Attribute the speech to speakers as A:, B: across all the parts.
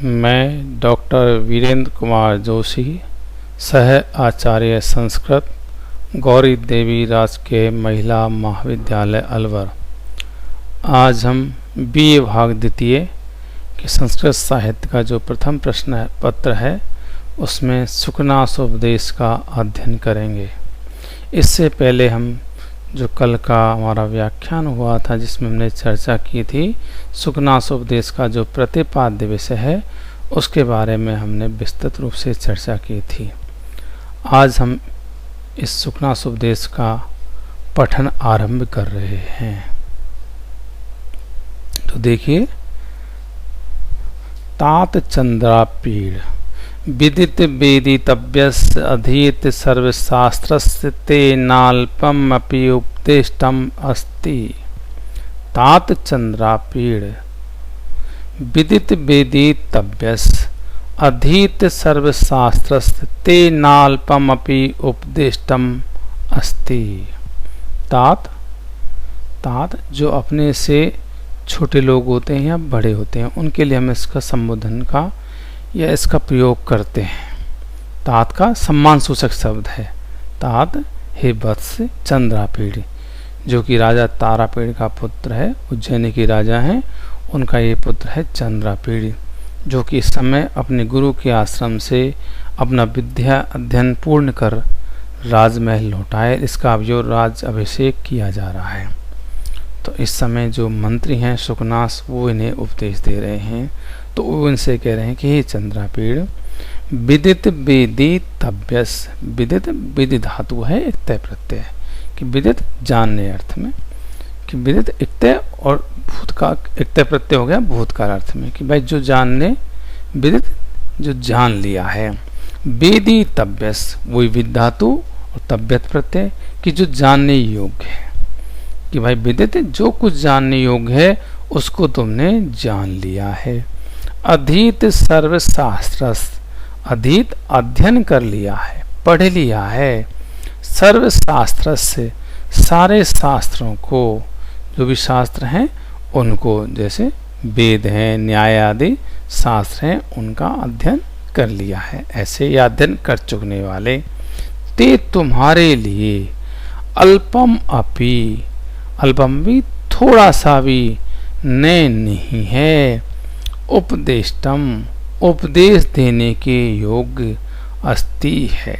A: मैं डॉक्टर वीरेंद्र कुमार जोशी, सह आचार्य संस्कृत, गौरी देवी राजकीय महिला महाविद्यालय अलवर। आज हम बीए भाग द्वितीय के संस्कृत साहित्य का जो प्रथम प्रश्न पत्र है उसमें सुकनासोपदेश का अध्ययन करेंगे। इससे पहले हम जो कल का हमारा व्याख्यान हुआ था जिसमें हमने चर्चा की थी सुकनासोपदेश का जो प्रतिपाद्य विषय है उसके बारे में हमने विस्तृत रूप से चर्चा की थी। आज हम इस सुकनासोपदेश का पठन आरंभ कर रहे हैं। तो देखिए, तात चंद्रापीड़ विदित वेदितव्यस्य अधीत सर्वशास्त्रस्य तेनाल्पम अपि उपदिष्टम अस्ति। तात चंद्रापीड़ विदित वेदितव्यस्य अधीत सर्वशास्त्रस्य तेनाल्पम अपि उपदिष्टम अस्ति। तात जो अपने से छोटे लोग होते हैं या बड़े होते हैं उनके लिए हम इसका संबोधन का या इसका प्रयोग करते हैं। तात का सम्मान सूचक शब्द है। तात हे वत्स चंद्रापीड़, जो कि राजा तारापीड़ का पुत्र है, उज्जैनी के राजा हैं, उनका ये पुत्र है चंद्रापीड़, जो कि इस समय अपने गुरु के आश्रम से अपना विद्या अध्ययन पूर्ण कर राजमहल लौटाए। इसका अब जो राज अभिषेक किया जा रहा है। तो इस समय जो मंत्री हैं सुकनास वो इन्हें उपदेश दे रहे हैं। तो वो इनसे कह रहे हैं कि हे चंद्रापीड़, विदित वेदितव्यस, विदित विधि धातु है एक तय प्रत्यय कि विदित जानने अर्थ में, कि विदित एक तय और भूतकाल एक तय प्रत्यय हो गया भूतकाल अर्थ में कि भाई जो जानने, विदित जो जान लिया है। वेदितव्यस वही विद धातु और तव्यत प्रत्यय कि जो जानने योग्य है, कि भाई विदित जो कुछ जानने योग्य है उसको तुमने जान लिया है। अधीत सर्वशास्त्रस, अधीत अध्ययन कर लिया है, पढ़ लिया है। सर्वशास्त्र से सारे शास्त्रों को, जो भी शास्त्र हैं उनको, जैसे वेद हैं, न्याय आदि शास्त्र हैं, उनका अध्ययन कर लिया है। ऐसे ये अध्ययन कर चुकने वाले ते तुम्हारे लिए अल्पम अपि, अल्पम भी थोड़ा सा भी नहीं है, उपदेष्टम उपदेश देने के योग्य अस्ति है।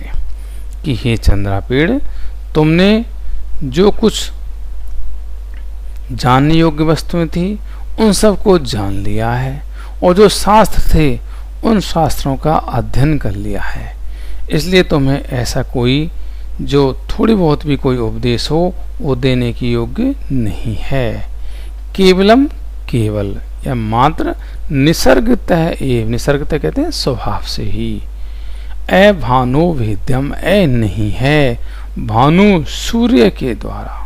A: कि हे चंद्रापीड़, तुमने जो कुछ जानने योग्य वस्तुएं थी उन सब को जान लिया है और जो शास्त्र थे उन शास्त्रों का अध्ययन कर लिया है। इसलिए तुम्हें ऐसा कोई जो थोड़ी बहुत भी कोई उपदेश हो वो देने की योग्य नहीं है। केवलम केवल या मात्र निसर्गतः एव, निसर्गतः कहते हैं स्वभाव से ही। भानु भेद्यम, नहीं है भानु सूर्य के द्वारा।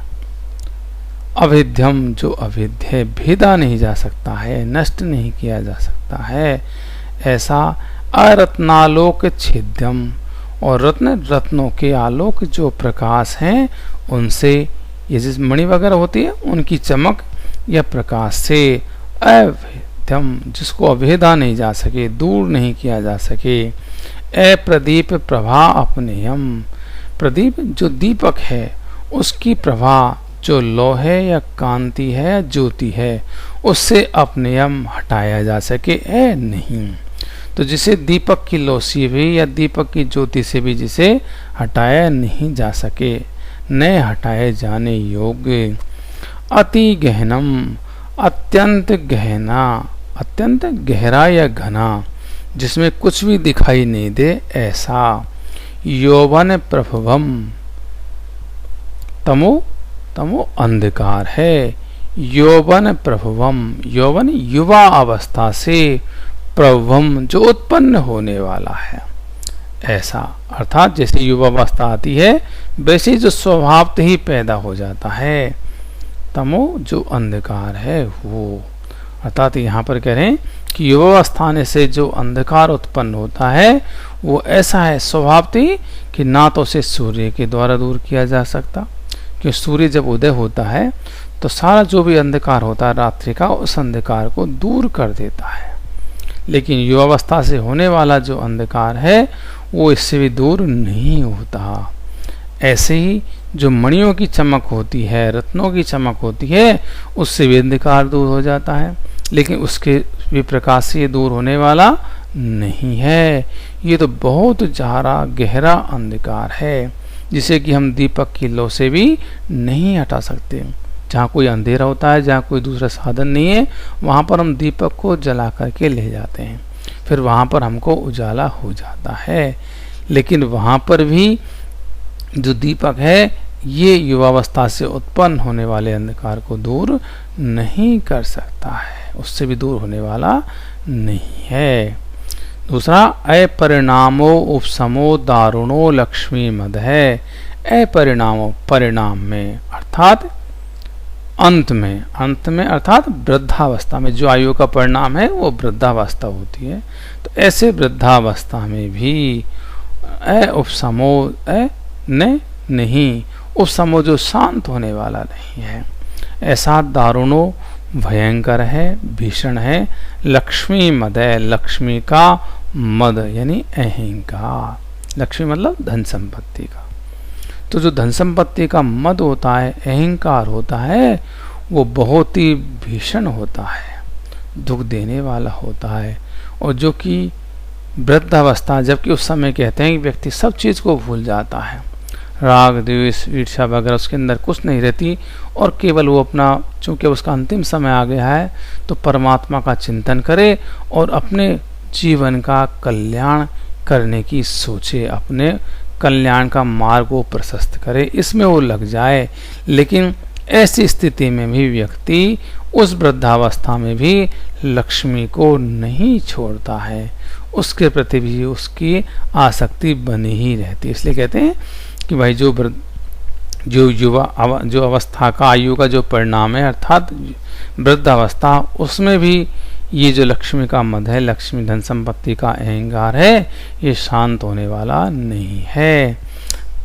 A: अभेद्यम जो अभेद्य है, भेदा नहीं जा सकता है, नष्ट नहीं किया जा सकता है। ऐसा अरत्नालोक छेद्यम, और रत्नों के आलोक जो प्रकाश हैं उनसे, ये जिस मणि वगैरह होती है उनकी चमक या प्रकाश से, अभेद्यम जिसको अभेदा नहीं जा सके, दूर नहीं किया जा सके। प्रदीप प्रभा अपनेयम, प्रदीप जो दीपक है उसकी प्रभा जो लौ है या कांति है या ज्योति है उससे अपनेयम हटाया जा सके, नहीं। तो जिसे दीपक की लौ से भी या दीपक की ज्योति से भी जिसे हटाया नहीं जा सके, न हटाए जाने योग्य। अति गहनम, अत्यंत गहना, अत्यंत गहरा या घना, जिसमें कुछ भी दिखाई नहीं दे ऐसा। यौवन प्रभवम, तमो अंधकार है। यौवन प्रभवम, यौवन युवा अवस्था से, प्रभवम जो उत्पन्न होने वाला है ऐसा। अर्थात जैसे युवा अवस्था आती है वैसे जो स्वभावतः ही पैदा हो जाता है। तमो जो अंधकार है वो, अर्थात यहाँ पर कह रहे हैं कि युवावस्था से जो अंधकार उत्पन्न होता है वो ऐसा है स्वभावतः ही कि ना तो उसे सूर्य के द्वारा दूर किया जा सकता, कि सूर्य जब उदय होता है तो सारा जो भी अंधकार होता है रात्रि का उस अंधकार को दूर कर देता है। लेकिन युवावस्था से होने वाला जो अंधकार है वो इससे भी दूर नहीं होता। ऐसे ही जो मणियों की चमक होती है, रत्नों की चमक होती है, उससे भी अंधकार दूर हो जाता है, लेकिन उसके भी प्रकाश से ये दूर होने वाला नहीं है। ये तो बहुत गहरा अंधकार है, जिसे कि हम दीपक की लौ से भी नहीं हटा सकते। जहाँ कोई अंधेरा होता है, जहाँ कोई दूसरा साधन नहीं है, वहाँ पर हम दीपक को जला करके ले जाते हैं, फिर वहाँ पर हमको उजाला हो जाता है। लेकिन वहाँ पर भी जो दीपक है ये युवावस्था से उत्पन्न होने वाले अंधकार को दूर नहीं कर सकता है, उससे भी दूर होने वाला नहीं है। दूसरा, अपरिणामो उपशमो दारुणो लक्ष्मी मद है। अपरिणामो, परिणाम में अर्थात अंत में अर्थात वृद्धावस्था में, जो आयु का परिणाम है वो वृद्धावस्था होती है। तो ऐसे वृद्धावस्था में भी उपशमो नहीं, उपशमो जो शांत होने वाला नहीं है, ऐसा दारुणो भयंकर है, भीषण है, लक्ष्मी मद है, लक्ष्मी का मद यानी अहंकार। लक्ष्मी मतलब धन संपत्ति का। तो जो धन संपत्ति का मद होता है, अहंकार होता है, वो बहुत ही भीषण होता है, दुख देने वाला होता है। और जो कि वृद्धावस्था, जबकि उस समय कहते हैं कि व्यक्ति सब चीज़ को भूल जाता है, राग द्वेष ईर्ष्या वगैरह उसके अंदर कुछ नहीं रहती, और केवल वो अपना, चूँकि उसका अंतिम समय आ गया है, तो परमात्मा का चिंतन करे और अपने जीवन का कल्याण करने की सोचे, अपने कल्याण का मार्ग को प्रशस्त करे, इसमें वो लग जाए। लेकिन ऐसी स्थिति में भी व्यक्ति उस वृद्धावस्था में भी लक्ष्मी को नहीं छोड़ता है, उसके प्रति भी उसकी आसक्ति बनी ही रहती है। इसलिए कहते हैं कि भाई जो अवस्था का, आयु का जो परिणाम है अर्थात वृद्धावस्था, उसमें भी ये जो लक्ष्मी का मद है, लक्ष्मी धन संपत्ति का अहंकार है, ये शांत होने वाला नहीं है।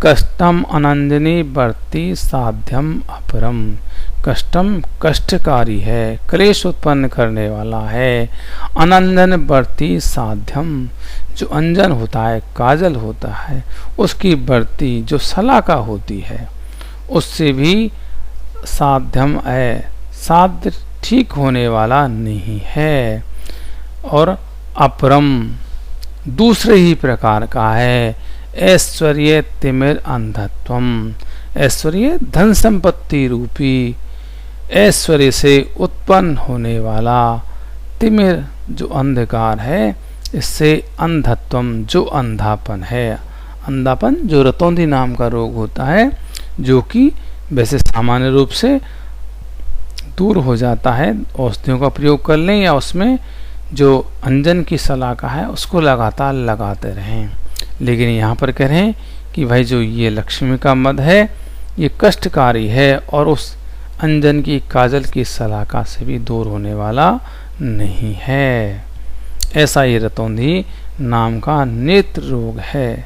A: कष्टम अनंजनी वर्ती साध्यम अपरम। कष्टम कष्टकारी है, क्लेश उत्पन्न करने वाला है। अनंजन वर्ती साध्यम, जो अंजन होता है, काजल होता है, उसकी वर्ती जो सलाका होती है, उससे भी साध्यम है, साध्य ठीक होने वाला नहीं है। और अपरम दूसरे ही प्रकार का है। ऐश्वर्य तिमिर अंधत्वम, ऐश्वर्य धन संपत्ति रूपी ऐश्वर्य से उत्पन्न होने वाला तिमिर जो अंधकार है, इससे अंधत्वम जो अंधापन है, अंधापन जो रतौंधी नाम का रोग होता है, जो कि वैसे सामान्य रूप से दूर हो जाता है, औषधियों का प्रयोग कर लें या उसमें जो अंजन की सलाका है उसको लगातार लगाते रहें। लेकिन यहाँ पर कह रहे हैं कि भाई जो ये लक्ष्मी का मद है ये कष्टकारी है और उस अंजन की काजल की सलाका से भी दूर होने वाला नहीं है। ऐसा ये रतौंधी नाम का नेत्र रोग है।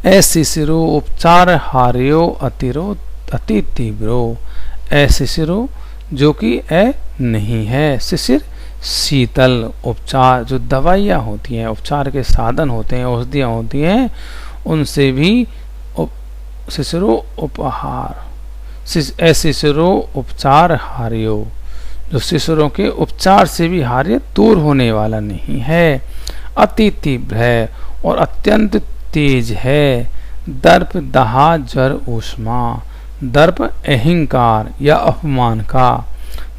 A: ऐसी सिरो उपचार हार्यो अतिरो अति तीव्रो। शिशिरो जो कि नहीं है, शिशिर शीतल, उपचार जो दवाइयाँ होती हैं, उपचार के साधन होते हैं, औषधियाँ होती हैं, उनसे भी शिशिरो उपहार, शिशिरो उपचार हार्यो, जो शिशिरों के उपचार से भी हार्य दूर होने वाला नहीं है। अति तीव्र है और अत्यंत तेज है। दर्प दहा जर ऊष्मा, दर्प अहंकार या अपमान का,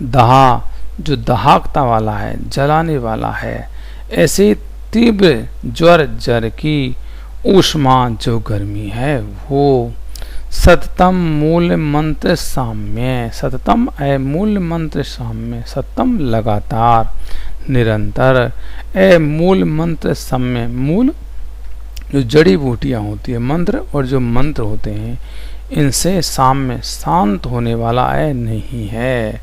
A: दहा जो दहाकता वाला है, जलाने वाला है। ऐसे तीव्र ज्वर जर की, ऊष्मा जो गर्मी है वो। सततम मूल मंत्र साम्य, सततम मूल मंत्र साम्य, सततम लगातार निरंतर, मूल मंत्र साम्य, मूल जो जड़ी बूटियाँ होती है, मंत्र और जो मंत्र होते हैं, इनसे साम्य शांत होने वाला नहीं है।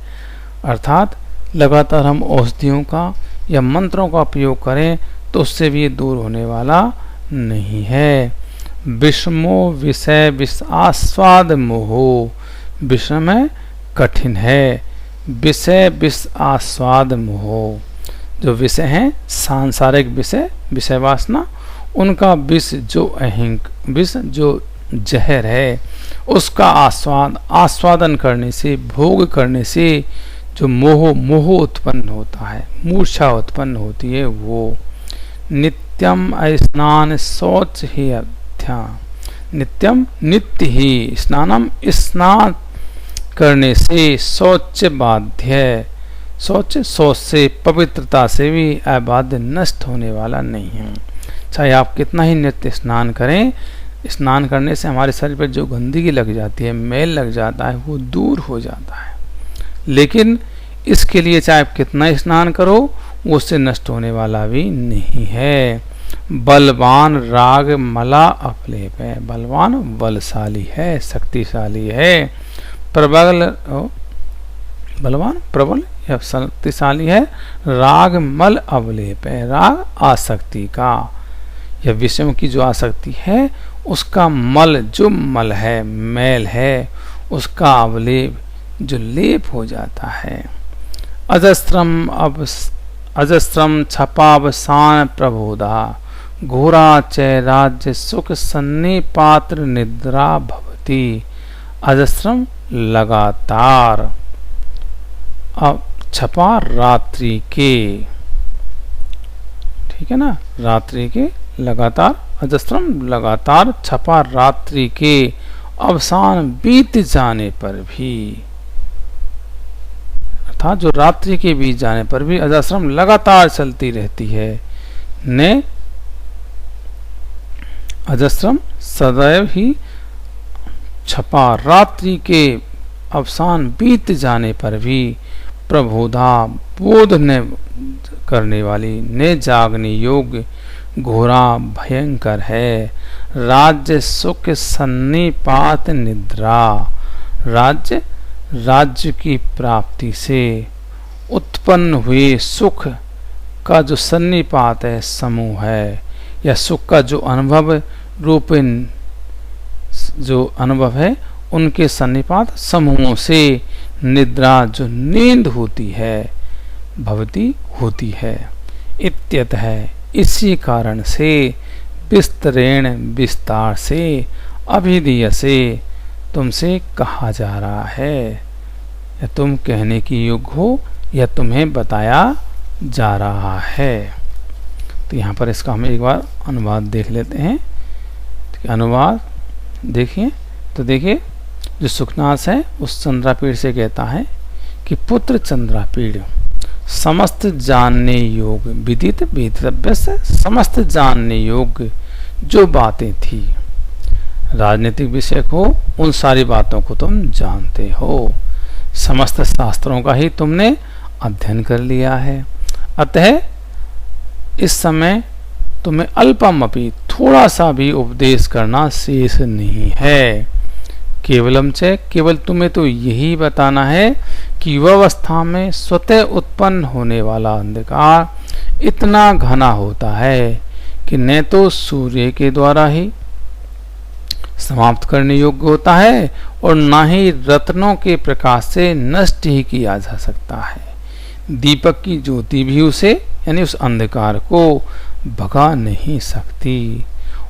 A: अर्थात लगातार हम औषधियों का या मंत्रों का प्रयोग करें तो उससे भी दूर होने वाला नहीं है। विषमो विषय विष आस्वाद मोहो, विषम है कठिन है, विषय विष आस्वाद मोहो जो विषय हैं, सांसारिक विषय, विषय वासना, उनका विष जो जहर है, उसका आस्वादन करने से, भोग करने से जो मोह उत्पन्न होता है, मूर्छा उत्पन्न होती है, वो नित्यम स्नान शौच ही अध्या, नित्यम नित्य ही, स्नानम स्नान करने से, शौच बाध्य, शौच से, पवित्रता से भी अबाध्य, नष्ट होने वाला नहीं है। चाहे आप कितना ही नित्य स्नान करें, स्नान करने से हमारे शरीर पर जो गंदगी लग जाती है, मैल लग जाता है, वो दूर हो जाता है। लेकिन इसके लिए चाहे आप कितना ही स्नान करो, वो उससे नष्ट होने वाला भी नहीं है। बलवान राग मला अपलेप है, बलवान बलशाली है, शक्तिशाली है, बलवान प्रबल या शक्तिशाली है, राग मल अवलेप है, राग आसक्ति का या विषयों की जो आसक्ति है, उसका मल, जो मल है, मैल है, उसका अवलेप, जो लेप हो जाता है। अजस्त्रम छपावसान प्रबोधा, घोरा चय राज्य सुख सन्निपात्र निद्रा भवती। अजस्त्रम लगातार, अब छपा रात्रि के, ठीक है ना, रात्रि के लगातार, अजस्त्रम लगातार, छपा रात्रि के अवसान बीत जाने पर भी, अर्थात जो रात्रि के बीत जाने पर भी अजस्त्रम लगातार चलती रहती है। ने अजस्त्रम सदैव ही छपा रात्रि के अवसान बीत जाने पर भी, प्रबोधा बोध ने करने वाली, ने जागने योग्य, घोरा भयंकर है, राज्य सुख सन्निपात निद्रा, राज्य की प्राप्ति से उत्पन्न हुए सुख का जो सन्निपात है, समूह है, या सुख का जो अनुभव रूपिन जो अनुभव है, उनके सन्निपात समूहों से निद्रा, जो नींद होती है, भवती होती है। इत्यत है, इसी कारण से, विस्तरेण विस्तार से, अभिधीय से तुमसे कहा जा रहा है, या तुम कहने की योग्य हो, या तुम्हें बताया जा रहा है। तो यहाँ पर इसका हम एक बार अनुवाद देख लेते हैं। तो अनुवाद देखिए, तो देखिए जो सुखनाथ है उस चंद्रापीड़ से कहता है कि पुत्र चंद्रापीड़, समस्त जानने योग्य, विदित वेदितव्य से, समस्त जानने योग्य जो बातें थी राजनीतिक विषय को, उन सारी बातों को तुम जानते हो, समस्त शास्त्रों का ही तुमने अध्ययन कर लिया है। अतः इस समय तुम्हें अल्पम अपि, थोड़ा सा भी उपदेश करना शेष नहीं है। केवलम च, केवल तुम्हें तो यही बताना है कि युवावस्था में स्वतः उत्पन्न होने वाला अंधकार इतना घना होता है कि न तो सूर्य के द्वारा ही समाप्त करने योग्य होता है, और न ही रत्नों के प्रकाश से नष्ट ही किया जा सकता है। दीपक की ज्योति भी उसे, यानी उस अंधकार को भगा नहीं सकती।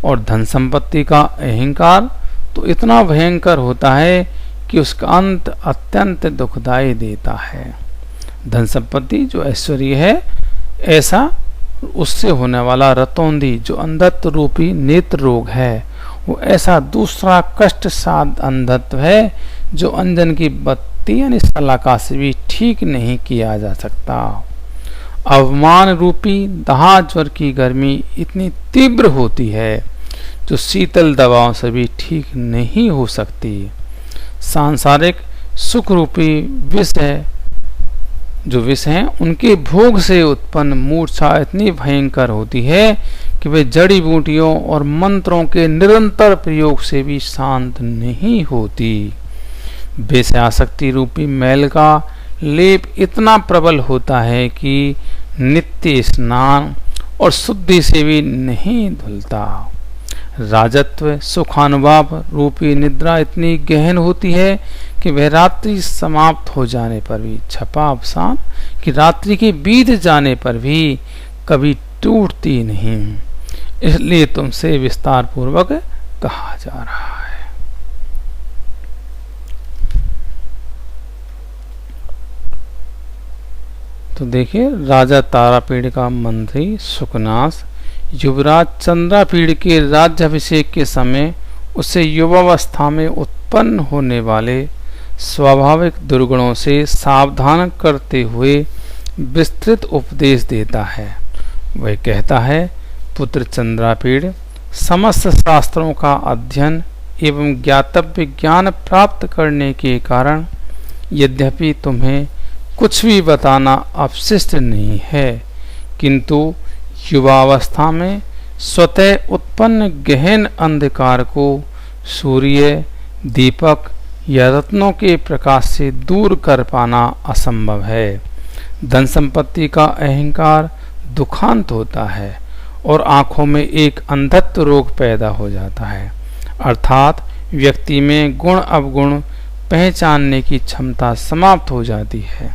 A: और धन संपत्ति का अहंकार तो इतना भयंकर होता है कि उसका अंत अत्यंत दुखदायी देता है। धन संपत्ति जो ऐश्वर्य है, ऐसा उससे होने वाला रतौंधी जो अंधत्व रूपी नेत्र रोग है, वो ऐसा दूसरा कष्ट साध अंधत्व है जो अंजन की बत्ती यानी सलाका से भी ठीक नहीं किया जा सकता। अवमान रूपी दाह ज्वर की गर्मी इतनी तीव्र होती है जो शीतल दवाओं से भी ठीक नहीं हो सकती। सांसारिक सुख रूपी विषय जो विष हैं, उनके भोग से उत्पन्न मूर्छा इतनी भयंकर होती है कि वे जड़ी बूटियों और मंत्रों के निरंतर प्रयोग से भी शांत नहीं होती। विषयासक्ति रूपी मैल का लेप इतना प्रबल होता है कि नित्य स्नान और शुद्धि से भी नहीं धुलता। राजत्व सुखानुभाव रूपी निद्रा इतनी गहन होती है कि वह रात्रि समाप्त हो जाने पर भी, छपा अवसान, कि रात्रि के बीत जाने पर भी कभी टूटती नहीं। इसलिए तुमसे विस्तार पूर्वक कहा जा रहा है। तो देखिए, राजा तारापीड़ का मंत्री सुकनास युवराज चंद्रापीड़ के राज्याभिषेक के समय उसे युवावस्था में उत्पन्न होने वाले स्वाभाविक दुर्गुणों से सावधान करते हुए विस्तृत उपदेश देता है। वह कहता है, पुत्र चंद्रापीड़, समस्त शास्त्रों का अध्ययन एवं ज्ञातव्य ज्ञान प्राप्त करने के कारण यद्यपि तुम्हें कुछ भी बताना अवशिष्ट नहीं है, किंतु युवावस्था में स्वतः उत्पन्न गहन अंधकार को सूर्य, दीपक या रत्नों के प्रकाश से दूर कर पाना असंभव है। धन संपत्ति का अहंकार दुखांत होता है और आंखों में एक अंधत्व रोग पैदा हो जाता है, अर्थात व्यक्ति में गुण अवगुण पहचानने की क्षमता समाप्त हो जाती है।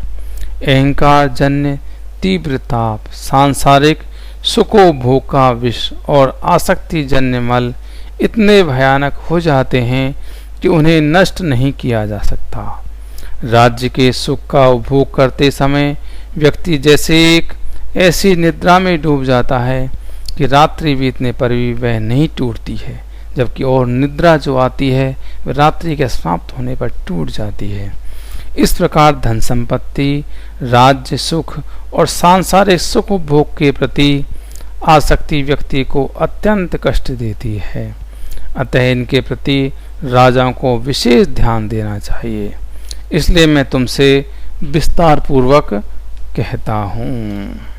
A: अहंकार जन्य तीव्र ताप, सांसारिक सुखोभोग का विष और आसक्ति जन्य मल इतने भयानक हो जाते हैं कि उन्हें नष्ट नहीं किया जा सकता। राज्य के सुख का उपभोग करते समय व्यक्ति जैसे एक ऐसी निद्रा में डूब जाता है कि रात्रि बीतने पर भी वह नहीं टूटती है, जबकि और निद्रा जो आती है वह रात्रि के समाप्त होने पर टूट जाती है। इस प्रकार धन संपत्ति, राज्य सुख और सांसारिक सुख भोग के प्रति आसक्ति व्यक्ति को अत्यंत कष्ट देती है। अतः इनके प्रति राजाओं को विशेष ध्यान देना चाहिए। इसलिए मैं तुमसे विस्तार पूर्वक कहता हूँ।